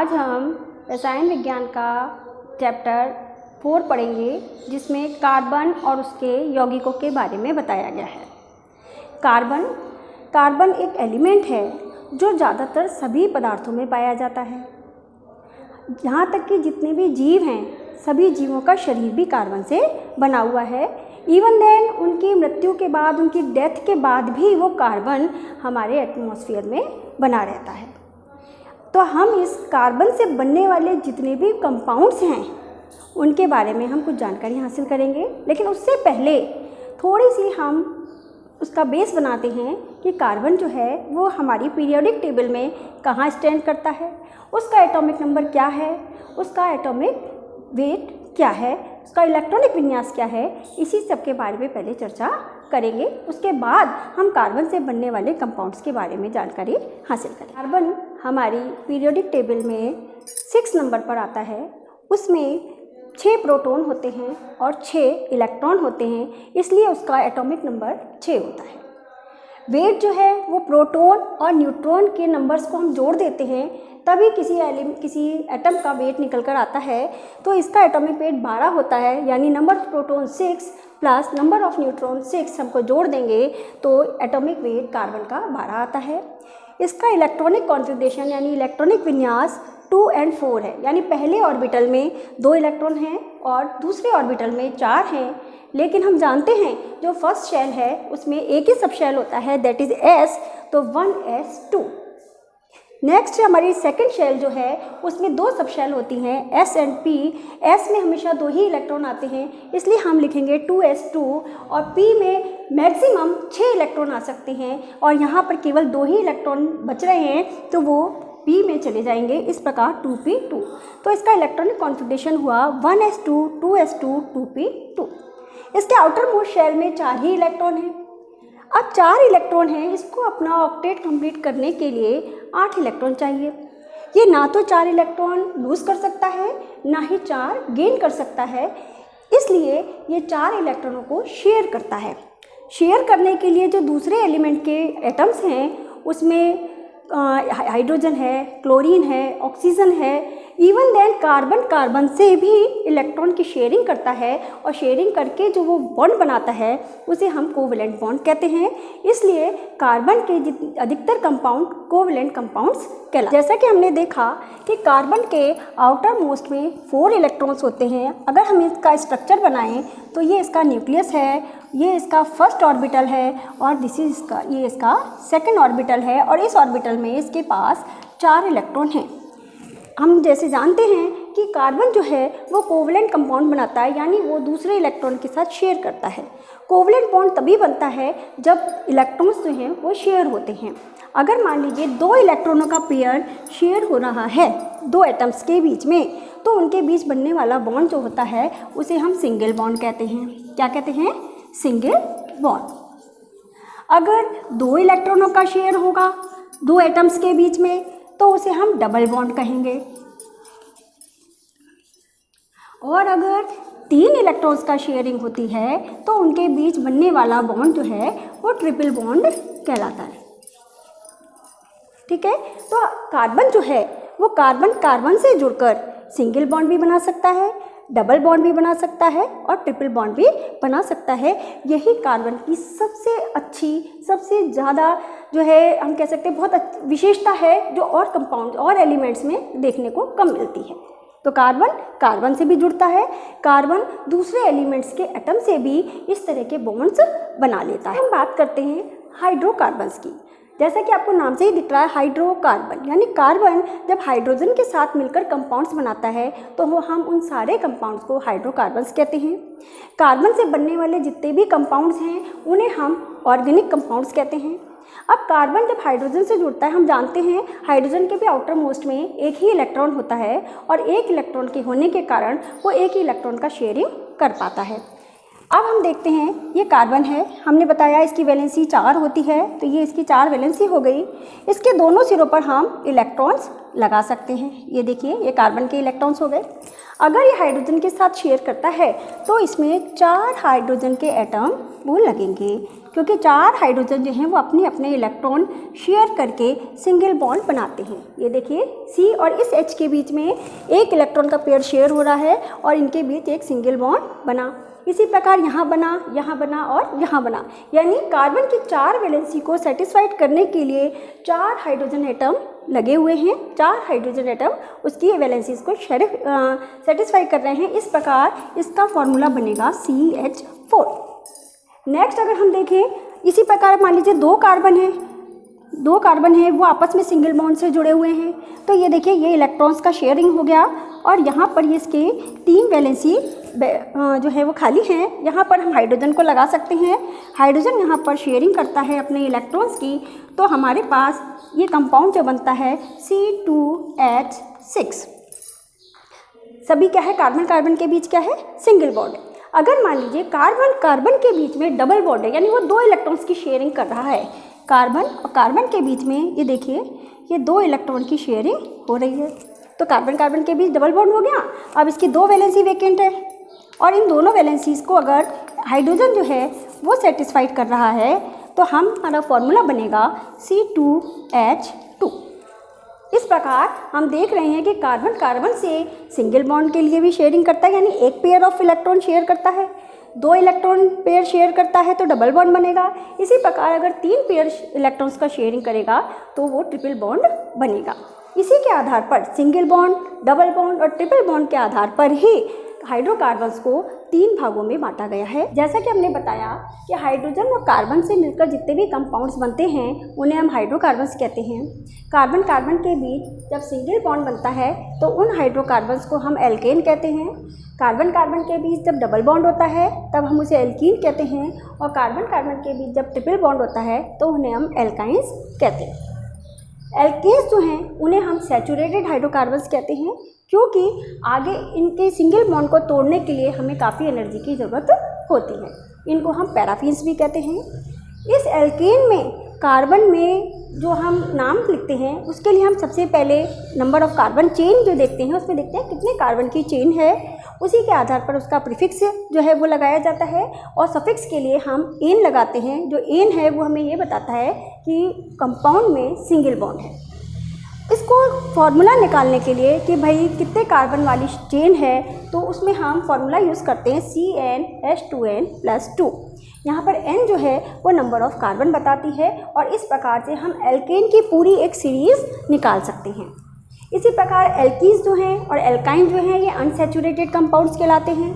आज हम रसायन विज्ञान का चैप्टर 4 पढ़ेंगे, जिसमें कार्बन और उसके यौगिकों के बारे में बताया गया है। कार्बन एक एलिमेंट है जो ज़्यादातर सभी पदार्थों में पाया जाता है। यहाँ तक कि जितने भी जीव हैं, सभी जीवों का शरीर भी कार्बन से बना हुआ है। इवन देन उनकी मृत्यु के बाद, उनकी डेथ के बाद भी वो कार्बन हमारे एटमॉस्फेयर में बना रहता है। तो हम इस कार्बन से बनने वाले जितने भी कंपाउंड्स हैं उनके बारे में हम कुछ जानकारी हासिल करेंगे, लेकिन उससे पहले थोड़ी सी हम उसका बेस बनाते हैं कि कार्बन जो है वो हमारी पीरियोडिक टेबल में कहाँ स्टैंड करता है, उसका एटॉमिक नंबर क्या है, उसका एटॉमिक वेट क्या है, उसका इलेक्ट्रॉनिक विन्यास क्या है, इसी सब के बारे में पहले चर्चा करेंगे। उसके बाद हम कार्बन से बनने वाले कंपाउंड्स के बारे में जानकारी हासिल करें। कार्बन हमारी पीरियोडिक टेबल में 6 नंबर पर आता है। उसमें 6 प्रोटॉन होते हैं और 6 इलेक्ट्रॉन होते हैं, इसलिए उसका एटॉमिक नंबर 6 होता है। वेट जो है वो प्रोटॉन और न्यूट्रॉन के नंबर्स को हम जोड़ देते हैं, तभी किसी एटम का वेट निकल कर आता है। तो इसका एटॉमिक वेट 12 होता है, यानी number of proton 6 plus number of neutron 6 हमको जोड़ देंगे तो एटॉमिक वेट कार्बन का 12 आता है। इसका इलेक्ट्रॉनिक कॉन्फ़िगरेशन यानी इलेक्ट्रॉनिक विन्यास 2 और 4 है, यानी पहले ऑर्बिटल में 2 इलेक्ट्रॉन हैं और दूसरे ऑर्बिटल में 4 हैं। लेकिन हम जानते हैं जो फर्स्ट शेल है उसमें एक ही सब शेल होता है, दैट इज़ S, तो 1s2। नेक्स्ट हमारी सेकंड शेल जो है उसमें 2 सब शेल होती हैं, S एंड P। S में हमेशा 2 ही इलेक्ट्रॉन आते हैं, इसलिए हम लिखेंगे 2s2, और P में मैक्सिमम 6 इलेक्ट्रॉन आ सकते हैं और यहाँ पर केवल 2 ही इलेक्ट्रॉन बच रहे हैं, तो वो P में चले जाएंगे। इस प्रकार 2p2। तो इसका इलेक्ट्रॉनिक कॉन्फ़िगरेशन हुआ 1s2, 2s2, 2p2। इसके आउटर मोस्ट शेल में 4 ही इलेक्ट्रॉन हैं। अब 4 इलेक्ट्रॉन हैं, इसको अपना ऑक्टेट कंप्लीट करने के लिए 8 इलेक्ट्रॉन चाहिए। ये ना तो 4 इलेक्ट्रॉन लूज़ कर सकता है, ना ही 4 गेन कर सकता है, इसलिए ये 4 इलेक्ट्रॉनों को शेयर करता है। शेयर करने के लिए जो दूसरे एलिमेंट के एटम्स हैं उसमें हाइड्रोजन है, क्लोरीन है, ऑक्सीजन है, इवन देन कार्बन से भी इलेक्ट्रॉन की शेयरिंग करता है, और शेयरिंग करके जो वो बॉन्ड बनाता है उसे हम कोवेलेंट बॉन्ड कहते हैं। इसलिए कार्बन के अधिकतर कंपाउंड कोवेलेंट कंपाउंड्स कहलाते हैं। जैसा कि हमने देखा कि कार्बन के आउटर मोस्ट में 4 इलेक्ट्रॉन्स होते हैं। अगर हम इसका स्ट्रक्चर बनाएं तो ये इसका न्यूक्लियस है, ये इसका फर्स्ट ऑर्बिटल है, और ये इसका सेकंड ऑर्बिटल है, और इस ऑर्बिटल में इसके पास 4 इलेक्ट्रॉन हैं। हम जैसे जानते हैं कि कार्बन जो है वो कोवेलेंट कंपाउंड बनाता है, यानी वो दूसरे इलेक्ट्रॉन के साथ शेयर करता है। कोवेलेंट बॉन्ड तभी बनता है जब इलेक्ट्रॉन्स जो हैं वो शेयर होते हैं। अगर मान लीजिए 2 इलेक्ट्रॉनों का पेयर शेयर हो रहा है 2 एटम्स के बीच में, तो उनके बीच बनने वाला बॉन्ड जो होता है उसे हम सिंगल बॉन्ड कहते हैं। क्या कहते हैं? Single bond. अगर 2 इलेक्ट्रॉनों का शेयर होगा 2 एटम्स के बीच में, तो उसे हम डबल बॉन्ड कहेंगे। और अगर 3 इलेक्ट्रॉन्स का शेयरिंग होती है तो उनके बीच बनने वाला बॉन्ड जो है वो ट्रिपल बॉन्ड कहलाता है। ठीक है, तो कार्बन जो है वो कार्बन से जुड़कर सिंगल बॉन्ड भी बना सकता है, डबल बॉन्ड भी बना सकता है, और ट्रिपल बॉन्ड भी बना सकता है। यही कार्बन की सबसे अच्छी, सबसे ज़्यादा जो है हम कह सकते हैं बहुत विशेषता है, जो और कंपाउंड और एलिमेंट्स में देखने को कम मिलती है। तो कार्बन से भी जुड़ता है। कार्बन दूसरे एलिमेंट्स के एटम से भी इस तरह के बॉन्ड्स बना लेता है। हम बात करते हैं हाइड्रोकार्बन्स की। जैसा कि आपको नाम से ही दिख रहा है हाइड्रोकार्बन, यानी कार्बन जब हाइड्रोजन के साथ मिलकर कंपाउंड्स बनाता है तो वो हम उन सारे कंपाउंड्स को हाइड्रोकार्बन्स कहते हैं। कार्बन से बनने वाले जितने भी कंपाउंड्स हैं उन्हें हम ऑर्गेनिक कंपाउंड्स कहते हैं। अब कार्बन जब हाइड्रोजन से जुड़ता है, हम जानते हैं हाइड्रोजन के भी आउटर मोस्ट में एक ही इलेक्ट्रॉन होता है, और एक इलेक्ट्रॉन के होने के कारण वो एक ही इलेक्ट्रॉन का शेयरिंग कर पाता है। अब हम देखते हैं, ये कार्बन है, हमने बताया इसकी वैलेंसी 4 होती है, तो ये इसकी 4 वैलेंसी हो गई। इसके दोनों सिरों पर हम इलेक्ट्रॉन्स लगा सकते हैं। ये देखिए, ये कार्बन के इलेक्ट्रॉन्स हो गए। अगर ये हाइड्रोजन के साथ शेयर करता है तो इसमें 4 हाइड्रोजन के एटम वो लगेंगे, क्योंकि 4 हाइड्रोजन जो हैं वो अपने अपने इलेक्ट्रॉन शेयर करके सिंगल बॉन्ड बनाते हैं। ये देखिए, C और इस H के बीच में एक इलेक्ट्रॉन का पेयर शेयर हो रहा है और इनके बीच एक सिंगल बॉन्ड बना। इसी प्रकार यहाँ बना और यहाँ बना, यानी कार्बन की 4 वैलेंसी को सेटिस्फाइड करने के लिए 4 हाइड्रोजन एटम लगे हुए हैं। 4 हाइड्रोजन एटम उसकी वैलेंसीज को सेटिस्फाई कर रहे हैं। इस प्रकार इसका फॉर्मूला बनेगा CH4। नेक्स्ट अगर हम देखें, इसी प्रकार मान लीजिए 2 कार्बन है वो आपस में सिंगल बॉन्ड से जुड़े हुए हैं। तो ये देखिए, ये इलेक्ट्रॉन्स का शेयरिंग हो गया और यहाँ पर ये इसके 3 वैलेंसी जो है वो खाली हैं। यहाँ पर हम हाइड्रोजन को लगा सकते हैं। हाइड्रोजन यहाँ पर शेयरिंग करता है अपने इलेक्ट्रॉन्स की, तो हमारे पास ये कंपाउंड जो बनता है C2H6। सभी क्या है, कार्बन कार्बन के बीच क्या है, सिंगल बॉन्ड है। अगर मान लीजिए कार्बन कार्बन के बीच में डबल बॉन्ड है, यानी वो 2 इलेक्ट्रॉन्स की शेयरिंग कर रहा है, कार्बन और कार्बन के बीच में ये देखिए ये 2 इलेक्ट्रॉन की शेयरिंग हो रही है, तो कार्बन कार्बन के बीच डबल बॉन्ड हो गया। अब इसकी 2 वैलेंसी वैकेंट है और इन दोनों वैलेंसीज को अगर हाइड्रोजन जो है वो सेटिस्फाइड कर रहा है तो हमारा फॉर्मूला बनेगा C2H2। इस प्रकार हम देख रहे हैं कि कार्बन कार्बन से सिंगल बॉन्ड के लिए भी शेयरिंग करता है, यानी एक पेयर ऑफ इलेक्ट्रॉन शेयर करता है। 2 इलेक्ट्रॉन पेयर शेयर करता है तो डबल बॉन्ड बनेगा। इसी प्रकार अगर 3 पेयर इलेक्ट्रॉन्स का शेयरिंग करेगा तो वो ट्रिपल बॉन्ड बनेगा। इसी के आधार पर सिंगल बॉन्ड, डबल बॉन्ड और ट्रिपल बॉन्ड के आधार पर ही हाइड्रोकार्बन्स को 3 भागों में बांटा गया है। जैसा कि हमने बताया कि हाइड्रोजन और कार्बन से मिलकर जितने भी कंपाउंड्स बनते हैं उन्हें हम हाइड्रोकार्बन्स कहते हैं। कार्बन कार्बन के बीच जब सिंगल बॉन्ड बनता है तो उन हाइड्रोकार्बन्स को हम एल्केन कहते हैं। कार्बन कार्बन के बीच जब डबल बॉन्ड होता है तब हम उसे एल्कीन कहते हैं, और कार्बन कार्बन के बीच जब ट्रिपल बॉन्ड होता है तो उन्हें हम एल्काइंस कहते हैं। एल्केन्स जो हैं उन्हें हम सैचुरेटेड हाइड्रोकार्बन्स कहते हैं, क्योंकि आगे इनके सिंगल बॉन्ड को तोड़ने के लिए हमें काफ़ी एनर्जी की ज़रूरत होती है। इनको हम पैराफिन्स भी कहते हैं। इस एल्केन में कार्बन में जो हम नाम लिखते हैं उसके लिए हम सबसे पहले नंबर ऑफ़ कार्बन चेन जो देखते हैं उसमें देखते हैं कितने कार्बन की चेन है, उसी के आधार पर उसका प्रीफिक्स जो है वो लगाया जाता है, और सफिक्स के लिए हम एन लगाते हैं। जो एन है वो हमें ये बताता है कि कंपाउंड में सिंगल बॉन्ड है। इसको फार्मूला निकालने के लिए कि भाई कितने कार्बन वाली चेन है तो उसमें हम फार्मूला यूज़ करते हैं CnH2n+2। यहाँ पर n जो है वो नंबर ऑफ़ कार्बन बताती है, और इस प्रकार से हम एल्केन की पूरी एक सीरीज़ निकाल सकते हैं। इसी प्रकार एल्कीन्स जो हैं और एल्काइन जो हैं ये अनसैचुरेटेड कंपाउंड्स कहलाते हैं।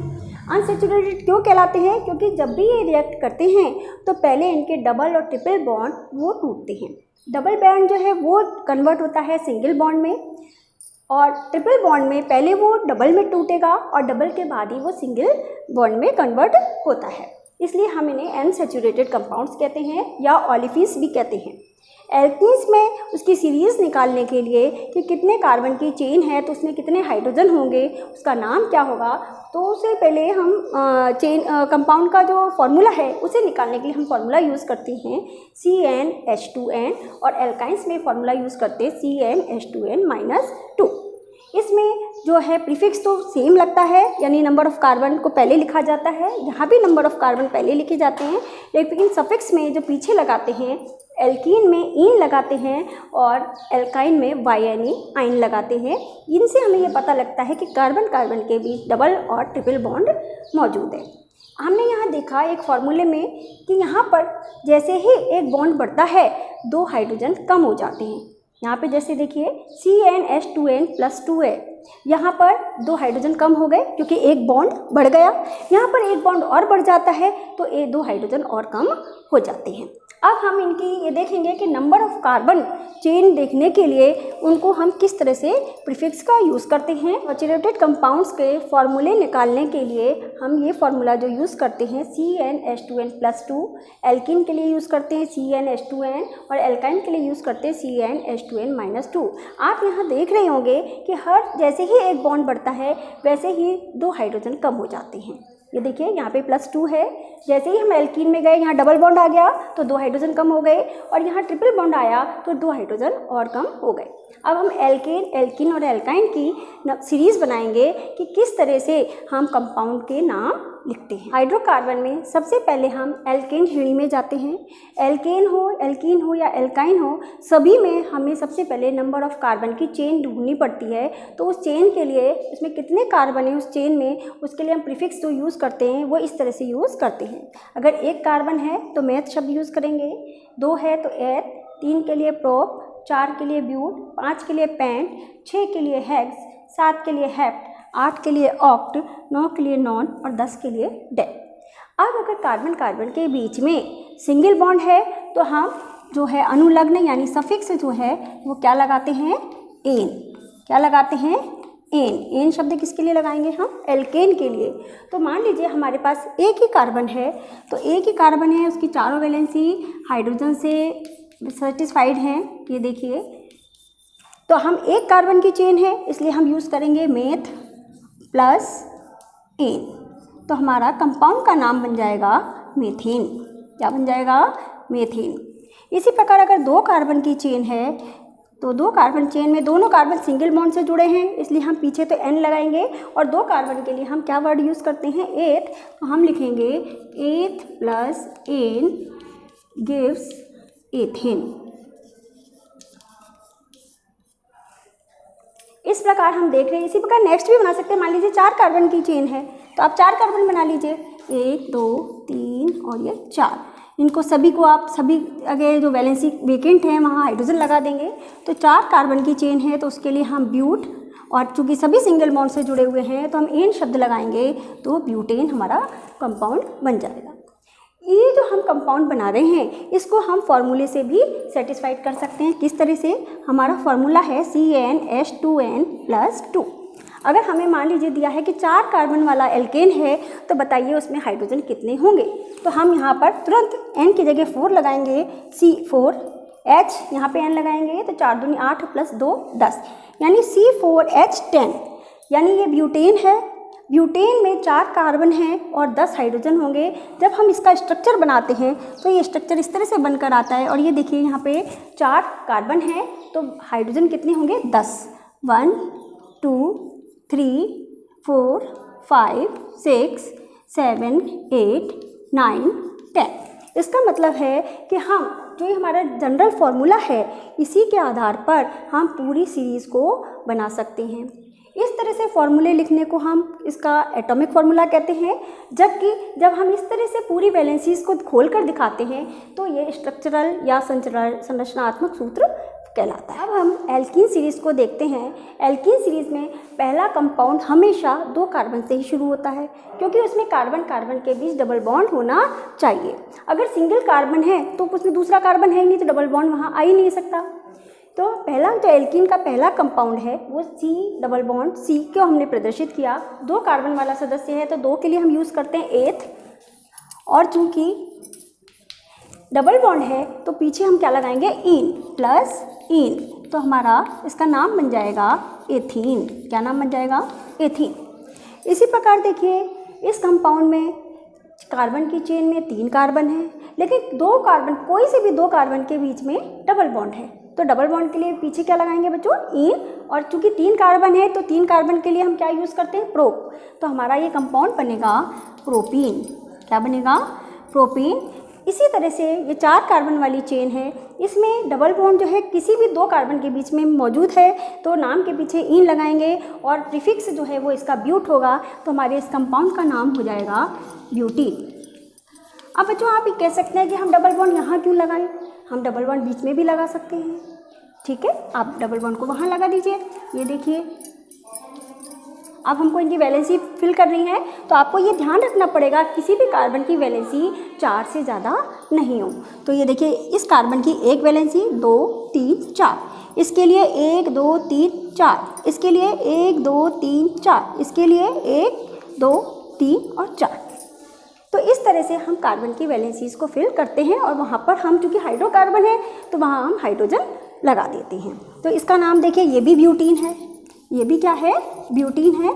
अनसैचुरेटेड क्यों कहलाते हैं? क्योंकि जब भी ये रिएक्ट करते हैं तो पहले इनके डबल और ट्रिपल बॉन्ड वो टूटते हैं। डबल बॉन्ड जो है वो कन्वर्ट होता है सिंगल बॉन्ड में, और ट्रिपल बॉन्ड में पहले वो डबल में टूटेगा और डबल के बाद ही वो सिंगल बॉन्ड में कन्वर्ट होता है। इसलिए हम इन्हें अनसैचुरेटेड कंपाउंड्स कहते हैं या ओलिफिन्स भी कहते हैं। एल्कीन्स में उसकी सीरीज़ निकालने के लिए कि कितने कार्बन की चेन है तो उसमें कितने हाइड्रोजन होंगे, उसका नाम क्या होगा, तो उससे पहले हम कंपाउंड का जो फार्मूला है उसे निकालने के लिए हम फार्मूला यूज़ करते हैं CnH2n, और एल्काइंस में फार्मूला यूज़ करते हैं CnH2n-2। इसमें जो है प्रीफिक्स तो सेम लगता है, यानी नंबर ऑफ़ कार्बन को पहले लिखा जाता है, यहाँ भी नंबर ऑफ़ कार्बन पहले लिखे जाते हैं, लेकिन सफिक्स में जो पीछे लगाते हैं, एल्कीन में ईन लगाते हैं और एल्काइन में YNE आइन लगाते हैं। इनसे हमें ये पता लगता है कि कार्बन कार्बन के बीच डबल और ट्रिपल बॉन्ड मौजूद है। हमने यहाँ देखा एक फार्मूले में कि यहाँ पर जैसे ही एक बॉन्ड बढ़ता है 2 हाइड्रोजन कम हो जाते हैं। यहाँ पे जैसे देखिए CnH2n+2 है, यहाँ पर 2 हाइड्रोजन कम हो गए क्योंकि एक बॉन्ड बढ़ गया। यहाँ पर एक बॉन्ड और बढ़ जाता है तो 2 हाइड्रोजन और कम हो जाते हैं। अब हम इनकी ये देखेंगे कि नंबर ऑफ़ कार्बन चेन देखने के लिए उनको हम किस तरह से प्रीफिक्स का यूज़ करते हैं। सैचुरेटेड कंपाउंड्स के फार्मूले निकालने के लिए हम ये फार्मूला जो यूज़ करते हैं CnH2n+2, एल्कीन के लिए यूज़ करते हैं CnH2n, और एल्काइन के लिए यूज़ करते हैं CnH2n-2। आप यहाँ देख रहे होंगे कि हर जैसे ही एक बॉन्ड बढ़ता है वैसे ही 2 हाइड्रोजन कम हो जाते हैं। ये देखिए यहाँ पे +2 है, जैसे ही हम एल्कीन में गए यहाँ डबल बॉन्ड आ गया तो 2 हाइड्रोजन कम हो गए, और यहाँ ट्रिपल बॉन्ड आया तो 2 हाइड्रोजन और कम हो गए। अब हम एल्केन, एल्कीन और एल्काइन की सीरीज़ बनाएंगे कि किस तरह से हम कंपाउंड के नाम लिखते हैं। हाइड्रोकार्बन में सबसे पहले हम एल्केन श्रेणी में जाते हैं। एल्केन हो, एल्कीन हो या एल्काइन हो, सभी में हमें सबसे पहले नंबर ऑफ कार्बन की चेन ढूंढनी पड़ती है। तो उस चेन के लिए उसमें कितने कार्बन है उस चेन में, उसके लिए हम प्रीफिक्स जो यूज़ करते हैं वो इस तरह से यूज़ करते हैं। अगर 1 कार्बन है तो मेथ शब्द यूज़ करेंगे, 2 है तो एथ, 3 के लिए प्रोप, 4 के लिए ब्यूट, 5 के लिए पेंट, 6 के लिए हेक्स, 7 के लिए हेप्ट, 8 के लिए ऑक्ट, 9 के लिए नॉन और 10 के लिए डेक। अब अगर कार्बन कार्बन के बीच में सिंगल बॉन्ड है तो हम जो है अनुलग्न यानी सफिक्स जो है वो क्या लगाते हैं, एन। क्या लगाते हैं, एन। एन शब्द किसके लिए लगाएंगे हम, एल्केन के लिए। तो मान लीजिए हमारे पास एक ही कार्बन है, तो एक ही कार्बन है, उसकी चारों वैलेंसी हाइड्रोजन से सेटिस्फाइड हैं, ये देखिए। तो हम एक कार्बन की चेन है इसलिए हम यूज़ करेंगे मेथ प्लस एन। तो हमारा कंपाउंड का नाम बन जाएगा मेथेन। क्या बन जाएगा, मेथेन। इसी प्रकार अगर 2 कार्बन की चेन है तो 2 कार्बन चेन में दोनों कार्बन सिंगल बॉन्ड से जुड़े हैं इसलिए हम पीछे तो एन लगाएंगे और 2 कार्बन के लिए हम क्या वर्ड यूज़ करते हैं, एथ। तो हम लिखेंगे एथ प्लस एन गिव्स एथेन। इस प्रकार हम देख रहे हैं। इसी प्रकार नेक्स्ट भी बना सकते हैं। मान लीजिए 4 कार्बन की चेन है तो आप 4 कार्बन बना लीजिए, 1 2 3 और ये 4। इनको सभी को आप सभी अगर जो वैलेंसी वेकेंट है वहाँ हाइड्रोजन लगा देंगे। तो 4 कार्बन की चेन है तो उसके लिए हम ब्यूट, और चूँकि सभी सिंगल बॉन्ड से जुड़े हुए हैं तो हम एन शब्द लगाएंगे तो ब्यूटेन हमारा कंपाउंड बन जाएगा। ये जो हम कंपाउंड बना रहे हैं इसको हम फॉर्मूले से भी सेटिस्फाइड कर सकते हैं। किस तरह से, हमारा फॉर्मूला है CnH2n+2। अगर हमें मान लीजिए दिया है कि 4 कार्बन वाला एल्केन है तो बताइए उसमें हाइड्रोजन कितने होंगे। तो हम यहाँ पर तुरंत n की जगह 4 लगाएंगे, C4H, यहाँ पे n लगाएंगे तो 4 दूनी 8 + 2 10, यानी C4H10, यानी ये ब्यूटेन है। ब्यूटेन में 4 कार्बन हैं और 10 हाइड्रोजन होंगे। जब हम इसका स्ट्रक्चर बनाते हैं तो ये स्ट्रक्चर इस तरह से बनकर आता है। और ये देखिए यहाँ पे 4 कार्बन हैं तो हाइड्रोजन कितने होंगे, 10। 1 2 3 4 5 6 7 8 9 10। इसका मतलब है कि हम जो ये हमारा जनरल फॉर्मूला है इसी के आधार पर हम पूरी सीरीज़ को बना सकते हैं। इस तरह से फॉर्मूले लिखने को हम इसका एटॉमिक फार्मूला कहते हैं। जबकि जब हम इस तरह से पूरी वैलेंसीज को खोल कर दिखाते हैं तो ये स्ट्रक्चरल या संरचनात्मक सूत्र कहलाता है। अब हम एल्कीन सीरीज़ को देखते हैं। एल्कीन सीरीज़ में पहला कंपाउंड हमेशा 2 कार्बन से ही शुरू होता है क्योंकि उसमें कार्बन कार्बन के बीच डबल बॉन्ड होना चाहिए। अगर सिंगल कार्बन है तो उसमें दूसरा कार्बन है ही नहीं तो डबल बॉन्ड वहाँ आ ही नहीं सकता। तो पहला जो एल्कीन का पहला कंपाउंड है वो C को हमने प्रदर्शित किया। 2 कार्बन वाला सदस्य है तो 2 के लिए हम यूज़ करते हैं एथ, और चूंकि डबल बॉन्ड है तो पीछे हम क्या लगाएंगे, इन प्लस इन। तो हमारा इसका नाम बन जाएगा एथीन। क्या नाम बन जाएगा, एथीन। इसी प्रकार देखिए इस कंपाउंड में कार्बन की चेन में 3 कार्बन है लेकिन 2 कार्बन, कोई से भी 2 कार्बन के बीच में डबल बॉन्ड है। तो डबल बॉन्ड के लिए पीछे क्या लगाएंगे बच्चों, इन। और चूंकि 3 कार्बन है तो 3 कार्बन के लिए हम क्या यूज़ करते हैं, प्रोप। तो हमारा ये कंपाउंड बनेगा प्रोपीन। क्या बनेगा, प्रोपीन। इसी तरह से ये 4 कार्बन वाली चेन है, इसमें डबल बॉन्ड जो है किसी भी 2 कार्बन के बीच में मौजूद है तो नाम के पीछे इन लगाएंगे और प्रीफिक्स जो है वो इसका ब्यूट होगा। तो हमारे इस कंपाउंड का नाम हो जाएगा ब्यूटीन। अब बच्चों आप ये कह सकते हैं कि हम डबल बॉन्ड यहाँ क्यों लगाएं, हम डबल बॉन्ड बीच में भी लगा सकते हैं। ठीक है, आप डबल बॉन्ड को वहाँ लगा दीजिए। ये देखिए अब हमको इनकी वैलेंसी फिल करनी है तो आपको ये ध्यान रखना पड़ेगा किसी भी कार्बन की वैलेंसी 4 से ज़्यादा नहीं हो। तो ये देखिए इस कार्बन की एक वैलेंसी 2 3 4, इसके लिए 1 2 3 4, इसके लिए 1 2 3 4, इसके लिए 1 2 3 और 4। तो इस तरह से हम कार्बन की वैलेंसीज को फिल करते हैं और वहाँ पर हम चूँकि हाइड्रोकार्बन है तो वहाँ हम हाइड्रोजन लगा देते हैं। तो इसका नाम देखिए, ये भी ब्यूटीन है, ये भी क्या है, ब्यूटीन है।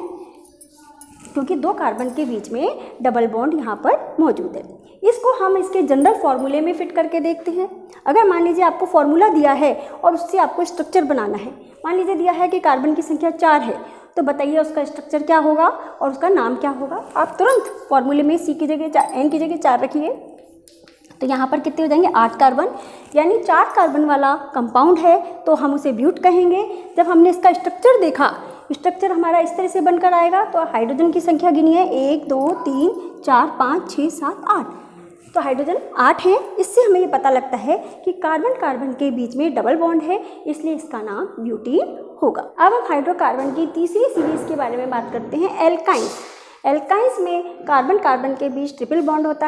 क्योंकि दो कार्बन के बीच में डबल बॉन्ड यहाँ पर मौजूद है। इसको हम इसके जनरल फॉर्मूले में फिट करके देखते हैं। अगर मान लीजिए आपको फॉर्मूला दिया है और उससे आपको स्ट्रक्चर बनाना है, मान लीजिए दिया है कि कार्बन की संख्या 4 है, तो बताइए उसका स्ट्रक्चर क्या होगा और उसका नाम क्या होगा। आप तुरंत फॉर्मूले में C की जगह N की जगह 4 रखिए, तो यहाँ पर कितने हो जाएंगे 8 कार्बन, यानी 4 कार्बन वाला कंपाउंड है तो हम उसे ब्यूट कहेंगे। जब हमने इसका स्ट्रक्चर देखा, स्ट्रक्चर हमारा इस तरह से बनकर आएगा, तो हाइड्रोजन की संख्या गिनिए 1 2 3 4 5 6 7 8, तो हाइड्रोजन 8 है। इससे हमें ये पता लगता है कि कार्बन कार्बन के बीच में डबल बॉन्ड है, इसलिए इसका नाम ब्यूटीन होगा। अब हम हाइड्रोकार्बन की तीसरी सीरीज के बारे में बात करते हैं, एल्काइंस। एल्काइंस में कार्बन कार्बन के बीच ट्रिपल बॉन्ड होता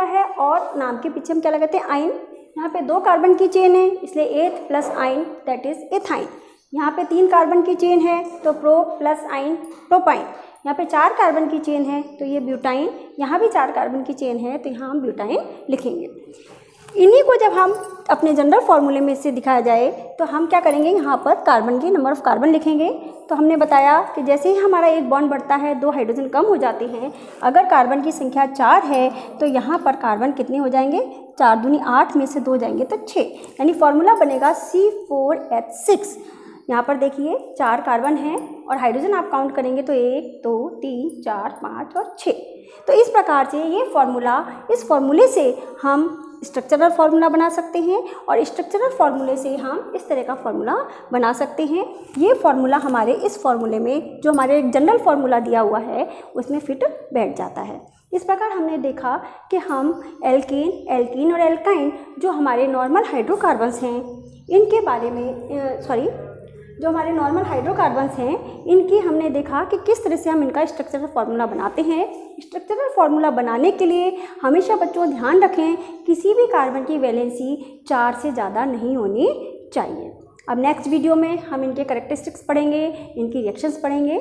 है और नाम के पीछे हम क्या लगाते हैं, आइन। यहाँ पे 2 कार्बन की चेन है, इसलिए एथ प्लस आइन दैट इज एथाइन। यहाँ पे 3 कार्बन की चेन है तो प्रो प्लस आइन प्रोपाइन। यहाँ पे 4 कार्बन की चेन है तो ये ब्यूटाइन। यहाँ भी 4 कार्बन की चेन है तो यहाँ हम ब्यूटाइन लिखेंगे। इन्हीं को जब हम अपने जनरल फॉर्मूले में से दिखाया जाए तो हम क्या करेंगे, यहाँ पर कार्बन की नंबर ऑफ कार्बन लिखेंगे। तो हमने बताया कि जैसे ही हमारा एक बॉन्ड बढ़ता है 2 हाइड्रोजन कम हो जाते हैं। अगर कार्बन की संख्या 4 है तो यहाँ पर कार्बन कितने हो जाएंगे, 4 दूनी 8 में से 2 जाएंगे तो 6, यानी फॉर्मूला बनेगा C4H6। यहाँ पर देखिए 4 कार्बन हैं और हाइड्रोजन आप काउंट करेंगे तो 1 2 3 4 5 और 6। तो इस प्रकार से ये फॉर्मूला, इस फॉर्मूले से हम स्ट्रक्चरल फार्मूला बना सकते हैं और स्ट्रक्चरल फार्मूले से हम इस तरह का फार्मूला बना सकते हैं। ये फार्मूला हमारे इस फार्मूले में जो हमारे जनरल फार्मूला दिया हुआ है उसमें फिट बैठ जाता है। इस प्रकार हमने देखा कि हम एल्कीन और एल्काइन जो हमारे नॉर्मल हाइड्रोकार्बन्स हैं इनके बारे में जो हमारे नॉर्मल हाइड्रोकार्बन्स हैं इनकी हमने देखा कि किस तरह से हम इनका स्ट्रक्चरल फार्मूला बनाते हैं। स्ट्रक्चरल फार्मूला बनाने के लिए हमेशा बच्चों ध्यान रखें किसी भी कार्बन की वैलेंसी 4 से ज़्यादा नहीं होनी चाहिए। अब नेक्स्ट वीडियो में हम इनके कैरेक्टरिस्टिक्स पढ़ेंगे, इनकी रिएक्शंस पढ़ेंगे।